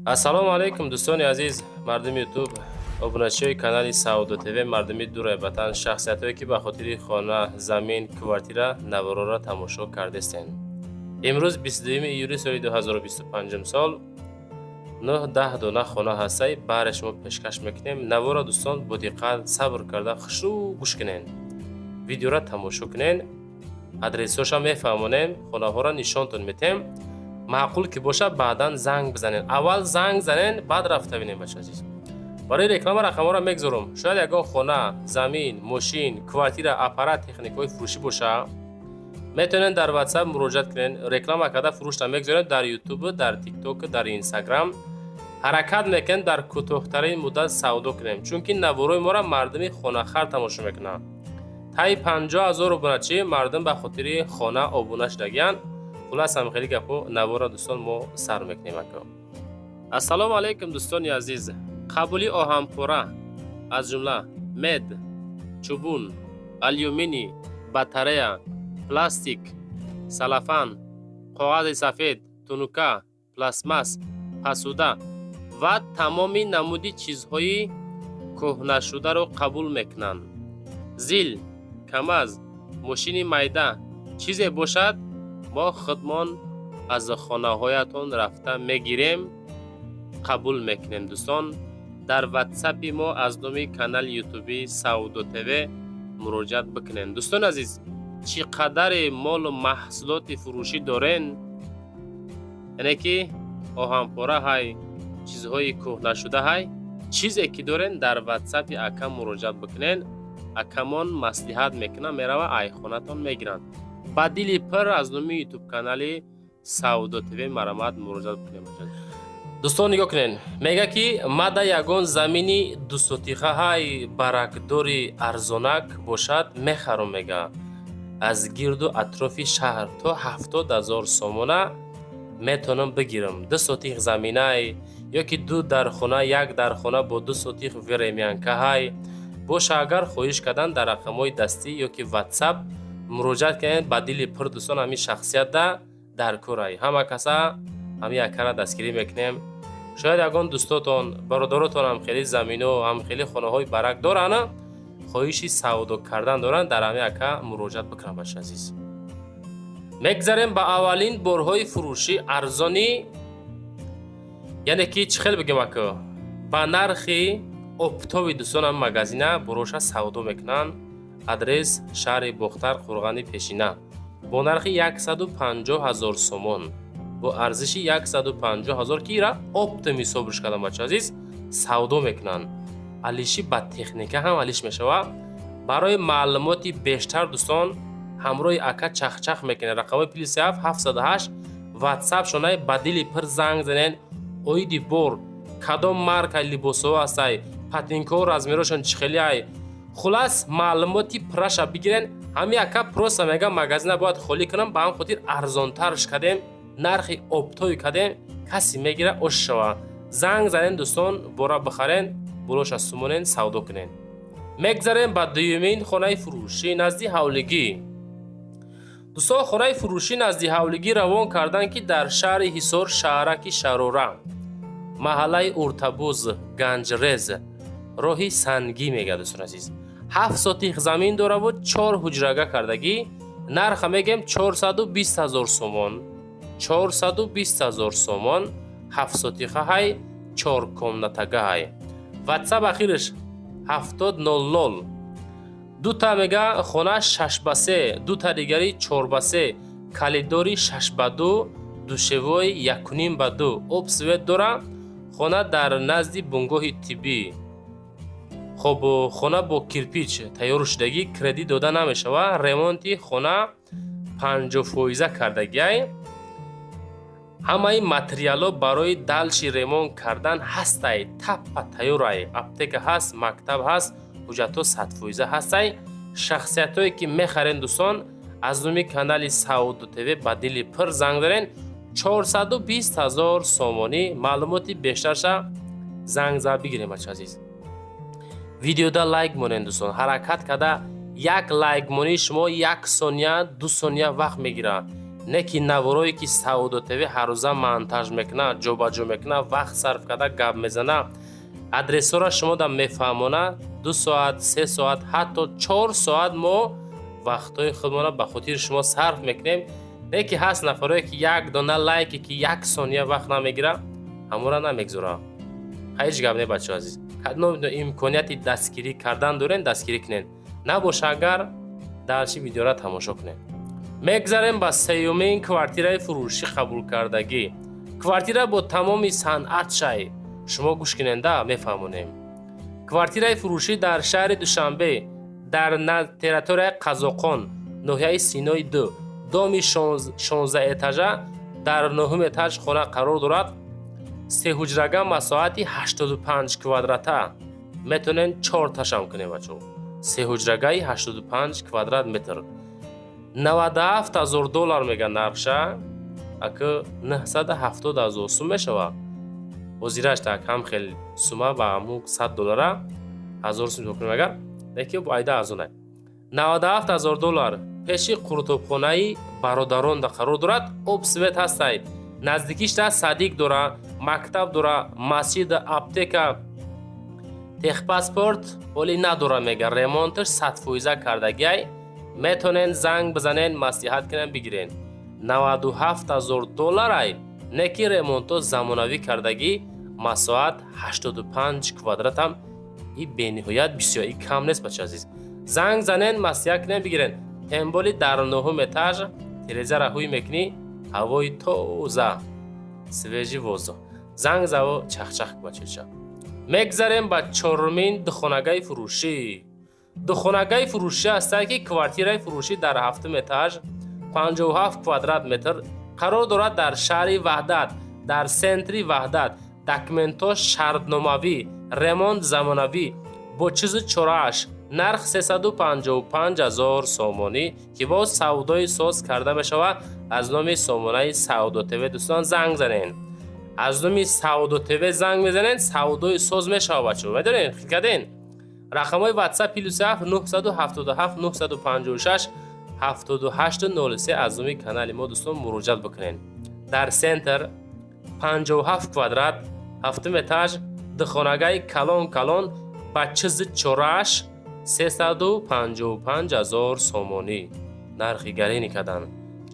ассалому алайкум дӯстони азиз, мардуми ютуб, обуначиҳои канали Саудо ТВ, мардуми дураи ватан, шахсиятҳое ки ба хотири хона, замин, квартира, наворора тамошо кардестен. имрӯз 22 июли соли 2025 сол 9-10 дона хона ҳастай баҳри шумо пешкаш мекунем. Навора дӯстон бо диққат сабр карда хушрӯ гӯш кунен, видеора тамошо кунен, адресҳоша мефаҳмонем, хонаҳоро нишонтон метем. маъқул ки боша баъдан занг бизанен. Аввал занг занен, баъд рафта бинем бача азиз. барои реклама рақамҳоро мегзорам. шояд ягон хона, замин, мошин, квартира, аппарат, техникаҳои фурӯшӣ боша, метавонен дар WhatsApp муроҷиат кунен. реклама карда фурӯшта мегзорем дар YouTube, дар TikTok, дар Instagram. ҳаракат мекунем дар кӯтоҳтарин муддат савдо кунем, чунки наворои моро мардуми хонахар тамошо мекунанд. таи 50,000 обуначӣ мардум ба хотири хона обуна шудагиянд. хулас ҳамхели гапҳо навора дӯстон мо сар мекунем ака. ассалому алайкум дӯстони азиз. қабули оҳанпора аз ҷумла мед, чӯбун, алюминий, батарея, пластик, салафан, коғази сафед, тунука, пластмас, пасуда ва тамоми намуди чизҳои кӯҳнашударо қабул мекунанд. зил, камаз, мошини майда чизе бошад, мо худмон аз хонаҳоятон рафта мегирем, қабул мекунем дӯстон. дар ватсапи мо аз номи канали ютуби Саудо ТВ муроҷиат бикунем. дӯстон азиз, чӣ қадаре молу маҳсулоти фурӯшӣ дорен, яъне ки оҳанпора ҳай, чизҳои кӯҳнашуда ҳай, чизе ки дорен дар ватсапи ака муроҷиат бикунен. акамон маслиҳат мекунад, мерава айхонатон мегиранд. ба дили пир аз номи ютуб канали Саудо ТВ марамат муроҷиат бикунем. дӯстон нигоҳ кунен, мега ки мада ягон замини дусотиқаҳай баракдори арзонак бошад мехарам, мега аз гирду атрофи шаҳр то 70,000 сомона метавонам бигирам. 2 сотиқ заминай ё ки 2 дархона, 1 дархона бо 2 сотиқ веремянкаҳай боша. агар хоҳиш кардан дар рақамҳои дастӣ ё ки WhatsApp муроҷиат кунед. ба дили пир дӯстон ҳамин шахсиятда дар корай. ҳама каса ҳамин акара дастгирӣ мекунем. шояд ягон дӯстотон, бародаротон ҳамхели замино, ҳамхели хонаҳои барак доранд, хоҳиши савдо кардан доранд, дар ҳамин ака муроҷиат бикунанд бача азиз. мегзарем ба аввалин борҳои фурӯши арзонӣ, яъне ки чӣ хел бигем ака, ба нархи оптови дӯстон ҳам магазина бороша савдо мекунанд. адрес шаҳри Бохтар, Қурғани Пешина, бо нархи 150,000 сомон, бо арзиши 150,000 ки ира оптом ҳисобш кардам бача азиз, савдо мекунанд. алиши ба техника ҳам алиш мешава. барои маълумоти бештар дӯстон ҳамроҳи ака чахчах мекунед. рақамҳои +7 708 WhatsApp шонай ба дили пир занг занен. оиди бор кадом маркаи либосҳо ҳастай, патинкаҳо размерошон чӣ хели ай, хулас маълумоти пираша бигирен. ҳамин ака просто мега магазина бояд холӣ кунам, ба ҳам хотир арзонтарш кардем, нархи оптои кардем, каси мегира ош шава. занг занен дӯстон, бора бихарен, болоша сумонен, савдо кунен. мегзарем ба дуюмин хонаи фурӯшӣ назди ҳавлигӣ. дӯстон, хонаи фурӯшӣ назди ҳавлигӣ равон кардан ки дар шаҳри Ҳисор, шаҳраки Шарора, маҳаллаи Уртабӯз, Ганҷрез, роҳи Сангӣ мега дӯстон азиз. 7 сотиқ замин дораву 4 ҳуҷрага кардагӣ. нарха мегем 420,000 сомон. 420,000 сомон 7 сотиқаҳай 4 комнатагаҳай. WhatsApp ахириш 7000. дута мега хона 6x3, дута дигари 4x3, калидори 6x2, душевои 1.5x2, обсвет дора. хона дар назди бунгоҳи тиббӣ. хоб хона бо кирпич тайёр шудагӣ, кредит дода намешава. ремонти хона 50% кардагиай. ҳамаи материалҳо барои далши ремонт кардан ҳастай. таппа тайёрай. аптека ҳаст, мактаб ҳаст, ҳуҷҷатҳо 100% ҳастай. шахсиятҳое ки мехарен дӯстон, аз номи канали Саудо ТВ ба дили пир занг зарен. 420,000 сомонӣ. маълумоти бештарша занг зад бигирем бача азиз. видеода лайк монен дӯстон. ҳаракат карда як лайк монӣ шумо 1 сония 2 сония вақт мегирад. не ки наворое ки Саудо ТВ ҳар рӯза монтаж мекуна, ҷобаҷо мекуна, вақт сарф карда гап мезана, адресора шумо да мефаҳмона 2 соат, 3 соат, ҳатто 4 соат мо вақтҳои худмона ба хотири шумо сарф мекунем. Не ки ҳаст нафаре ки як дона лайке ки 1 сония вақт намегира, ҳамора намегзора. ҳеҷ гап не бачаҳо азиз. кадом имконияти дастгирӣ кардан дорен, дастгирӣ кунен. Набоша агар дарчи видеора тамошо кунен. мегзарем ба сеюмин квартираи фурӯшӣ қабулкардагӣ. квартира бо тамоми санъатшай. шумо гӯш куненда мефаҳмонем. квартираи фурӯшӣ дар шаҳри Душанбе дар территорияи Қазоқон, ноҳияи Синои 2, доми 16 этажа дар 9 этаж хона қарор дорад. 3 ҳуҷрага масоати 85 квадрата. метонен 4 ташам кунем бачо. 3 ҳуҷрагаи 85 квадрат метр. $97,000 мега нарша. ака 970,000 сум мешава. озираш так ҳам хел сума ба амук $100 1000 сум ҳукм агар леки бо айда азонай. $97,000 пеши қуртубхонаи бародарон да қарор дорад. об свет ҳастай. наздикишда садик дора, мактаб дора, масҷид, аптека, техпаспорт оли надора мега. ремонташ 100% кардагиай. метонен занг бизанен, маслиҳат кунен бигирен. $97,000 ай не ки ремонто замонавӣ кардагӣ масоат 85 квадратам и бениҳоят бисёр и кам нест бача азиз. занг занен, маслиҳат кунен бигирен. темболи дар 9 этаж телевизора ҳуй мекунӣ, ҳавои тоза, свежи воздух. занг заво чахчах бачаша. мегзарем ба 4-мин духонагаи фурӯшӣ. духонагаи фурӯшӣ ҳастад ки квартираи фурӯшӣ дар 7 этаж 57 квадрат метр қарор дорад дар шаҳри Ваҳдат, дар сентри Ваҳдат. документош шартномавӣ, ремонт замонавӣ, бо чизи чорааш. нарх 355,000 сомонӣ ки боз савдои соз карда мешавад. аз номи сомонаи Саудо ТВ дӯстон занг занен. аз номи Саудо ТВ занг мезанен, савдои соз мешавад бачо. медонен хил карден. рақамҳои WhatsApp +7 977 956 7803 аз номи канали мо дӯстон муроҷиат бикунен. дар сентр 57 квадрат 7 этаж духонагаи калон ба чизи чорааш 355,000 сомонӣ. нархи гарини кадан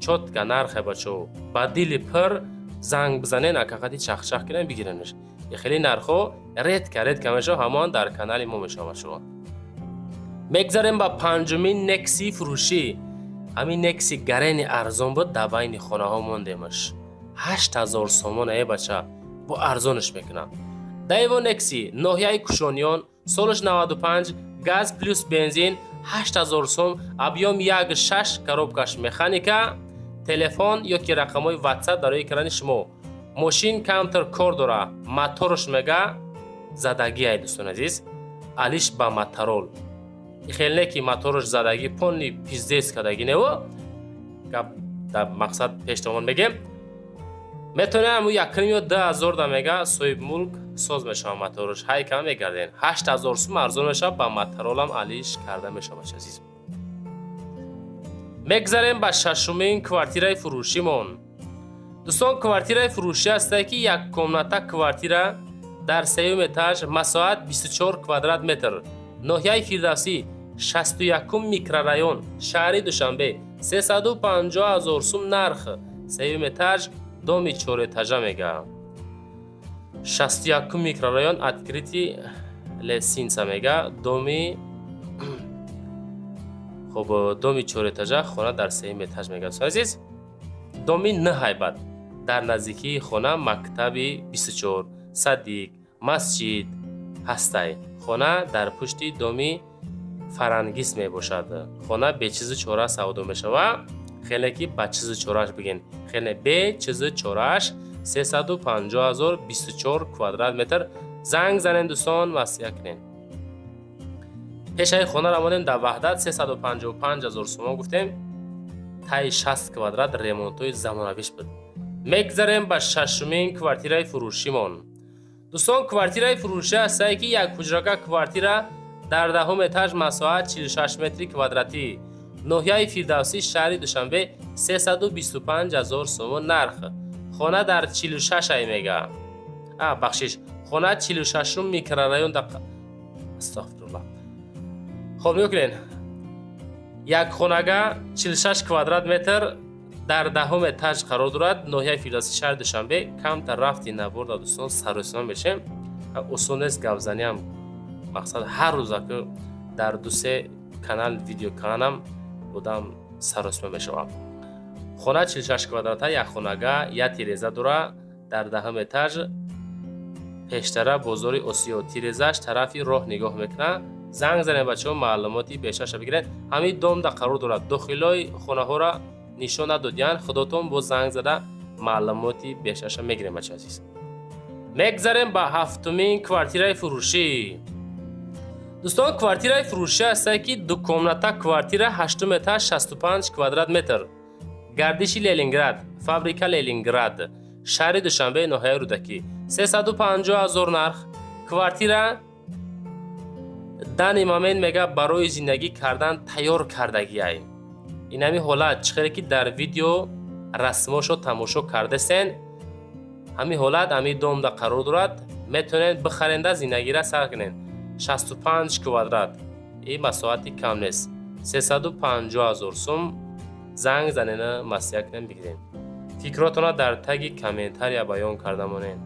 чотка нархе бачо. ба дили пир занг бизанен, акақати чахчах кунен бигиренш. хеле нархо редка мешава, ҳамон дар канали мо мешава шумо. мегзарем ба 5-мин некси фурӯшӣ. ҳамин некси гарени арзон буд дар байни хонаҳо мондемаш. 8,000 сомон е бача, бо арзонаш мекунам. дайво некси ноҳияи Кушониён, солаш 95, газ плюс бензин, 8,000 сом, объем 1.6 коробкаш механика. телефон ё ки рақамҳои WhatsApp дар рӯи экрани шумо. мошин камтар кор дора, моторш мега задагӣ ай дӯстон азиз. алиш ба моторол. хел не ки моторш задагӣ полни пиздец кадагӣ нево. гап да мақсад пештамон мегем. метонем 1 ё 2,000 да мега соҳиб мулк соз мешава моторш. ҳай кам мегарден. 8,000 сум арзон мешава, ба моторолам алиш карда мешава азиз. мегзарем ба 6-мин квартираи фурӯшимон. дӯстон квартираи фурӯшӣ ҳастад ки як комната квартира дар 3 этаж масоат 24 квадрат метр. ноҳияи Фирдавсӣ 61 микрорайон шаҳри Душанбе 350,000 сум нарх. 3 этаж доми 4 этажа мега. 61 микрорайон открити лесинца мега. доми хоб доми 4 этажа хона дар 3 этаж мега. азиз доми наҳайбат дар наздикии хона мактаби 24, садик, масҷид ҳастай. хона дар пушти доми фарангис мебошад. хона бе чизи чора савдо мешава. хеле ки ба чизи чораш бигин. хеле бе чизи чораш 350,024 квадрат метр. занг занен дӯстон, маслиҳат кунен. пешаи хона рамонем дар Ваҳдат 355,000 сомон гуфтем. таи 60 квадрат ремонтои замонавиш буд. мегзарем ба 6-мин квартираи фурӯшимон. дӯстон квартираи фурӯшӣ ҳастад ки як ҳуҷрага квартира дар 10 этаж масоат 46 метри квадратӣ. ноҳияи Фирдавсӣ шаҳри Душанбе 325,000 сомон нарх. خانه در 46 میگه. بخشش خانه 46 میکرورایون در استغفرالله. خب نگاه کنین، یک خانگاه 46 کوادرات متر در دهم اتاج قرار دارد. ناحیه فیلدوسی شهر دوشنبه. کمتر رفتی نبرد دوستان سر و سامان میشه. اصول نیست گوزنی هم مقصد هر روز که در دو سه کانال ویدیو کانالم بودم سر و سامان میشوم. خانه 46 کوادراته یک خانگاه یک تیرزه داره در دهم اتاج. پیشتره بازار آسیا. تیرزهش طرفی راه نگاه میکنه. زنگ زنه بچه‌ها معلوماتی بیشتر بگیرن. همین دوم در قرار دارد. داخلای خانه ها را نشان ندادین. خودتون با زنگ زده معلوماتی بیشتر میگیریم بچه عزیز. میگذاریم به هفتمین کوارتیره فروشی. دوستان کوارتیره فروشی است که دو کامناته کوارتیره 8 متر 65 کوادرات متر. گردشی لینینگراد، فابریکا لینینگراد، شهر دوشنبه ناحیه رودکی. 350,000 نرخ. کوارتیره دن امامین میگه برای زندگی کردن تیار کردگی ای. این همی حالت چخیره که در ویدیو رسماشو تماشا کرده سن. همی حالت همی دوم در قرار دارد. میتونین بخرنده زندگی را سر کنین. 65 کوادرات. این مساحتی کم نیست. 350,000 سوم. زنگ زنین مسیح کنین بگیرین. فکراتونا در تگ کامنتر یا بیان کرده مانین.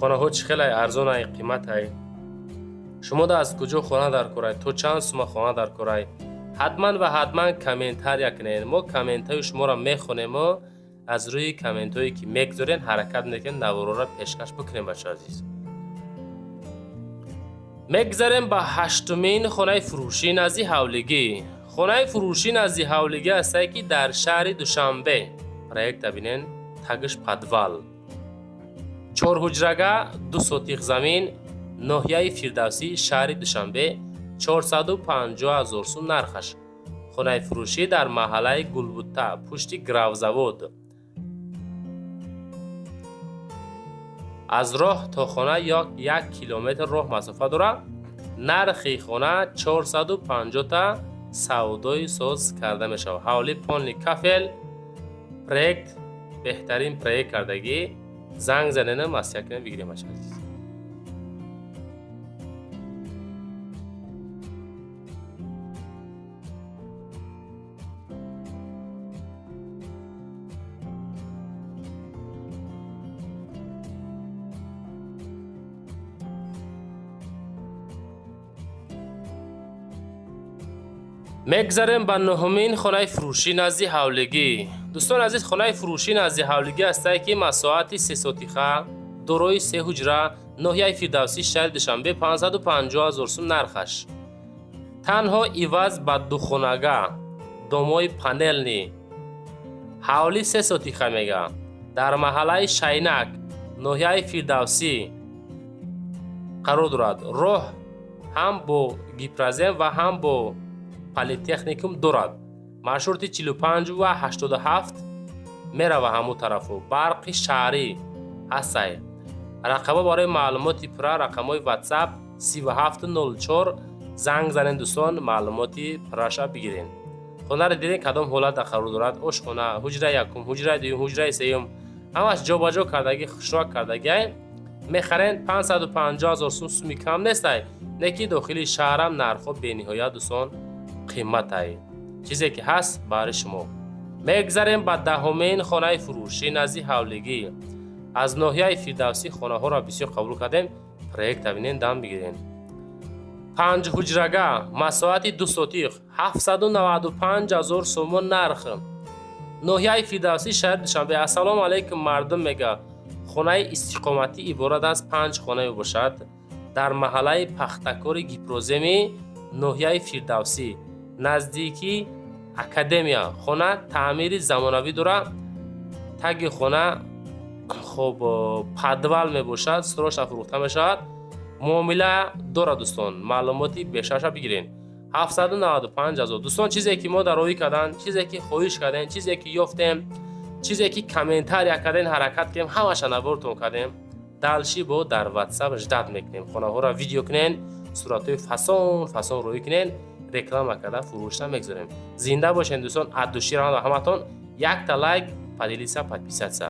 خانه ها چه خیلی ارزان ای قیمت ای. شما دا از کجا خانه در کرای؟ تو چند سوم خانه در کرای؟ حتما کامنتر کنین. ما کامنت های شما را میخونیم و از روی کامنت هایی که میگذارین حرکت میکنین نوارا را پیشکش بکنیم بچه عزیز. میگذاریم به هشتمین خانه فروشی نزدی حولگی. خانه فروشی نزدی حولگی است که در شهر دوشنبه. پروژه ببینین تگش پدوال. 4 حجرگاه 2 سوتیق زمین. ناحیه فیردوسی شهر دوشنبه. 450,000 سوم نرخش. خانه فروشی در محله گلبوته پشت گراوزاود. از راه تا خانه یک کیلومتر راه مسافت داره. نرخ خانه 450 تا سودای ساز کرده میشه. حوالی پانلی کافل پروژه بهترین پروژه کردگی. زنگ زننه مسیح کنه بگیریم بچه عزیز. میگذاریم به نهمین خانه فروشی نزدی حولگی. دوستان عزیز خانه فروشی نزدی حولگی است که مساحت 3 سوتیخه دروی 3 حجره ناحیه فیردوسی شهر دوشنبه. 550,000 سوم نرخش. تنها عوض به دو خانگاه دومای پنل نی حوالی 3 سوتیخه میگه در محله شینک ناحیه فیردوسی قرار دارد. راه هم با گیپرازم و هم با پلیتکنیکوم دارد. مارشروت 45 و 87 میره و همون طرفو. برق شهری هست. رقم برای معلوماتی پرا رقمای واتساپ 3704 زنگ زنین دوستان معلوماتی پراشا بگیرین. خونه را دیدین کدام حالت در قرار دارد. اوش خونه حجره یکم، حجره دوم، حجره سوم همش جا با جا کردگی خوشراک کردگی میخرین. 550,000 سوم کم نیست. نکی داخلی شهرم نرخ بی نهایت دوستان قیمت ای. چیزی که هست برای شما. میگذاریم به دهمین خانه فروشی نزدی حولگی. از ناحیه فیردوسی خانه ها را بسیار قبول کردیم. پروژه ببینین دم بگیرین. 5 حجرگاه مساحت 2 سوتیق 795,000 سوم نرخ. ناحیه فیردوسی شهر دوشنبه. السلام علیکم مردم میگه خانه استقامتی عبارت از 5 خانه باشد. در محله پختکار گیپروزمی ناحیه فیردوسی نزدیکی اکادمیا. خانه تعمیر زمانوی داره. تگ خانه خب پدوال می باشد. سروش فروخته می شود. معامله داره دوستان. معلوماتی بیشتر بگیرین. 795,000 دوستان. چیزی که ما در روی کردن، چیزی که خواهش کردن، چیزی که یافتیم، چیزی که کامنتر کردین حرکت کردیم همش نوارتون کردیم. دلشی با در واتساپ اجداد میکنیم. خانه ها را ویدیو کنین، صورت های فسان روی کنین. реклама карда фурӯш намегзорем. Зинда бошен дӯстон. Ад душирон ва ҳаматон. Як та лайк, поделиться, подписаться.